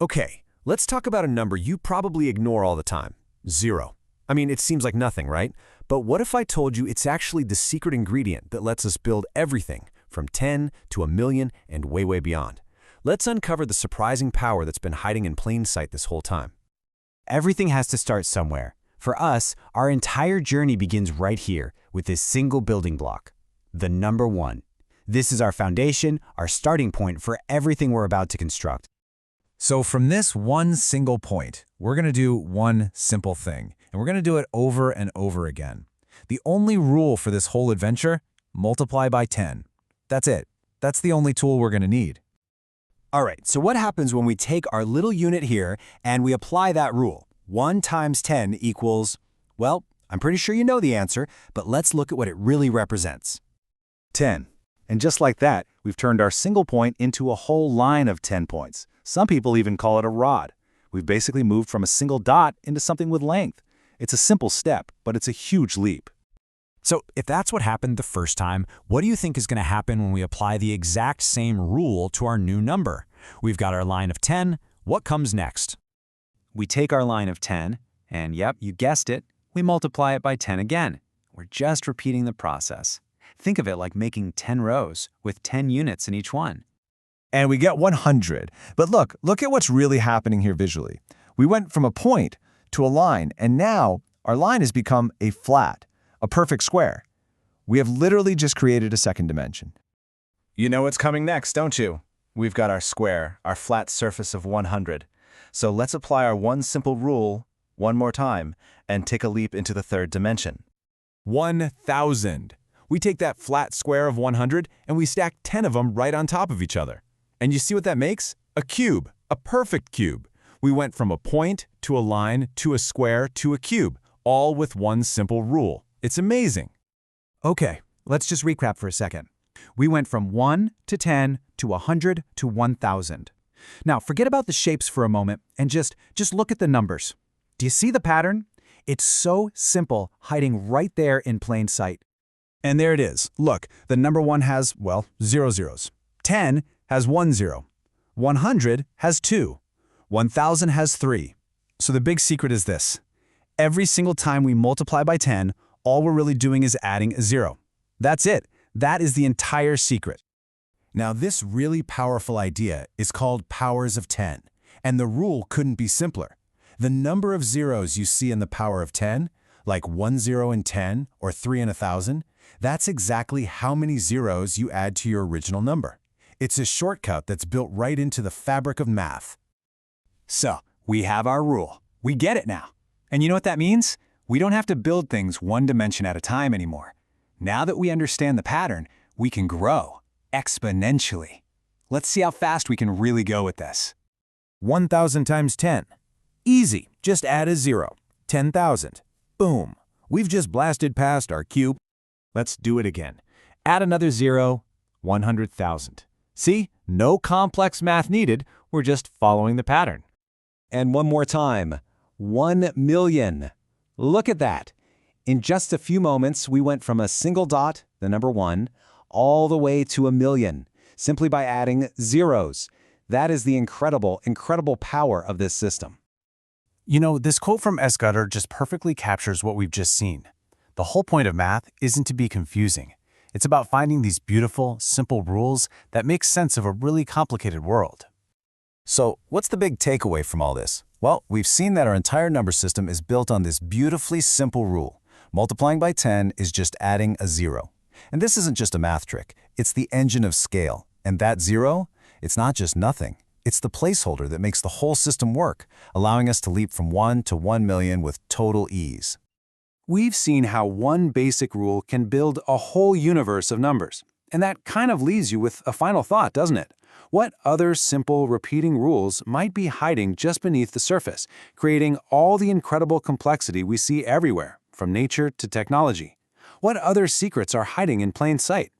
Okay, let's talk about a number you probably ignore all the time. 0. I mean, it seems like nothing, right? But what if I told you it's actually the secret ingredient that lets us build everything from 10 to a million and way, way beyond? Let's uncover the surprising power that's been hiding in plain sight this whole time. Everything has to start somewhere. For us, our entire journey begins right here with this single building block, the number 1. This is our foundation, our starting point for everything we're about to construct. So from this one single point, we're going to do one simple thing, and we're going to do it over and over again. The only rule for this whole adventure, multiply by 10. That's it. That's the only tool we're going to need. All right, so what happens when we take our little unit here and we apply that rule? 1 times 10 equals, well, I'm pretty sure you know the answer, but let's look at what it really represents. 10. And just like that, we've turned our single point into a whole line of 10 points. Some people even call it a rod. We've basically moved from a single dot into something with length. It's a simple step, but it's a huge leap. So if that's what happened the first time, what do you think is going to happen when we apply the exact same rule to our new number? We've got our line of 10. What comes next? We take our line of 10, and yep, you guessed it, we multiply it by 10 again. We're just repeating the process. Think of it like making 10 rows with 10 units in each one. And we get 100. But look at what's really happening here visually. We went from a point to a line, and now our line has become a flat, a perfect square. We have literally just created a second dimension. You know what's coming next, don't you? We've got our square, our flat surface of 100. So let's apply our one simple rule one more time and take a leap into the third dimension. 1,000. We take that flat square of 100 and we stack 10 of them right on top of each other. And you see what that makes? A cube, a perfect cube. We went from a point to a line to a square to a cube, all with one simple rule. It's amazing. Okay, let's just recap for a second. We went from 1 to 10 to 100 to 1,000. Now, forget about the shapes for a moment and just look at the numbers. Do you see the pattern? It's so simple, hiding right there in plain sight. And there it is. Look, the number 1 has, well, 0 zeros. 10 has 1 0. 100 has 2. 1,000 has 3. So the big secret is this. Every single time we multiply by 10, all we're really doing is adding a 0. That's it. That is the entire secret. Now, this really powerful idea is called powers of 10, and the rule couldn't be simpler. The number of zeros you see in the power of 10, like 1 0 in 10 or 3 in 1,000, that's exactly how many zeros you add to your original number. It's a shortcut that's built right into the fabric of math. So, we have our rule. We get it now. And you know what that means? We don't have to build things one dimension at a time anymore. Now that we understand the pattern, we can grow exponentially. Let's see how fast we can really go with this. 1,000 times 10. Easy, just add a 0. 10,000. Boom. We've just blasted past our cube. Let's do it again. Add another 0, 100,000. See? No complex math needed. We're just following the pattern. And one more time, 1 million. Look at that. In just a few moments, we went from a single dot, the number 1, all the way to a million, simply by adding zeros. That is the incredible, incredible power of this system. You know, this quote from Scudder just perfectly captures what we've just seen. The whole point of math isn't to be confusing. It's about finding these beautiful, simple rules that make sense of a really complicated world. So, what's the big takeaway from all this? Well, we've seen that our entire number system is built on this beautifully simple rule. Multiplying by 10 is just adding a 0. And this isn't just a math trick. It's the engine of scale. And that 0, it's not just nothing. It's the placeholder that makes the whole system work, allowing us to leap from 1 to 1 million with total ease. We've seen how one basic rule can build a whole universe of numbers. And that kind of leaves you with a final thought, doesn't it? What other simple, repeating rules might be hiding just beneath the surface, creating all the incredible complexity we see everywhere, from nature to technology? What other secrets are hiding in plain sight?